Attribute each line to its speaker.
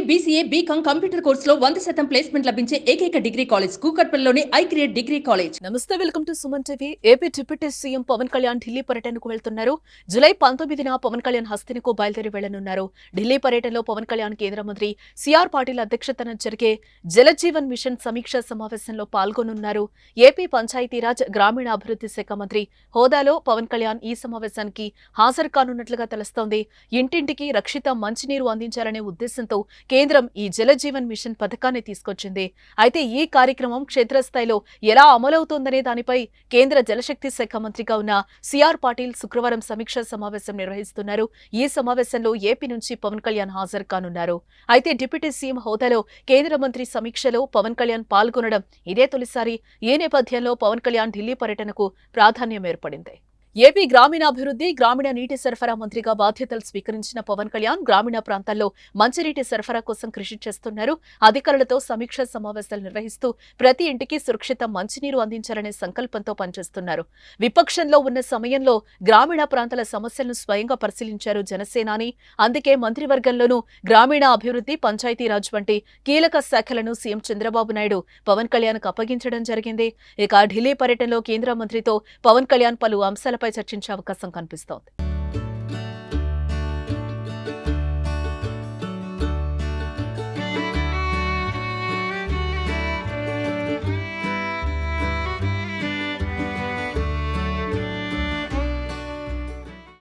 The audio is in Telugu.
Speaker 1: BCA, BCom కంప్యూటర్ కోర్సులో 100% ప్లేస్మెంట్ లభించే ఏకైక డిగ్రీ కాలేజ్ కూకట్పల్లిలోని ఐక్రియేట్ డిగ్రీ కాలేజ్.
Speaker 2: నమస్తే, welcome to Suman TV. AP deputy CM Pawan Kalyan Delhi పర్యటనకు వెళ్తున్నారు. జూలై 19న పవన్ కళ్యాణ్ హస్తినకు బయలుదేరి వెళ్లనున్నారు. ఢిల్లీ పర్యటనలో పవన్ కళ్యాణ్ కేంద్ర మంత్రి సిఆర్ పాటిల్ అధ్యక్షతన జరిగే జలజీవన్ మిషన్ సమీక్షా సమావేశంలో పాల్గొనున్నారు. ఏపీ పంచాయతీరాజ్ గ్రామీణాభివృద్ధి శాఖ మంత్రి హోదాలో పవన్ కళ్యాణ్ ఈ సమావేశానికి హాజరు కానున్నట్లుగా తెలుస్తోంది. ఇంటింటికి రక్షిత మంచినీరు అందించాలనే ఉద్దేశంతో కేంద్రం ఈ జలజీవన్ మిషన్ పథకాన్ని తీసుకొచ్చింది. అయితే ఈ కార్యక్రమం క్షేత్రస్థాయిలో ఎలా అమలవుతోందనే దానిపై కేంద్ర జలశక్తి శాఖ మంత్రిగా ఉన్న సిఆర్ పాటిల్ శుక్రవారం సమీక్షా సమావేశం నిర్వహిస్తున్నారు. ఈ సమావేశంలో ఏపీ నుంచి పవన్ కళ్యాణ్ హాజరు కానున్నారు. అయితే డిప్యూటీ సీఎం హోదాలో కేంద్ర మంత్రి సమీక్షలో పవన్ కళ్యాణ్ పాల్గొనడం ఇదే తొలిసారి. ఈ నేపథ్యంలో పవన్ కళ్యాణ్ ఢిల్లీ పర్యటనకు ప్రాధాన్యం ఏర్పడింది. ఏపీ గ్రామీణాభివృద్ధి, గ్రామీణ నీటి సరఫరా మంత్రిగా బాధ్యతలు స్వీకరించిన పవన్ కళ్యాణ్ గ్రామీణ ప్రాంతాల్లో మంచినీటి సరఫరా కోసం కృషి చేస్తున్నారు. అధికారులతో సమీక్షా సమావేశాలు నిర్వహిస్తూ ప్రతి ఇంటికి సురక్షిత మంచినీరు అందించాలనే సంకల్పంతో పనిచేస్తున్నారు. విపక్షంలో ఉన్న సమయంలో గ్రామీణ ప్రాంతాల సమస్యలను స్వయంగా పరిశీలించారు జనసేనాని. అందుకే మంత్రివర్గంలోనూ గ్రామీణ అభివృద్ధి, పంచాయతీరాజ్ వంటి కీలక శాఖలను సీఎం చంద్రబాబు నాయుడు పవన్ కళ్యాణ్కు అప్పగించడం జరిగింది. ఇక ఢిల్లీ పర్యటనలో కేంద్ర మంత్రితో పవన్ కళ్యాణ్ పలు అంశాలపై చర్చించే అవకాశం కనిపిస్తోంది.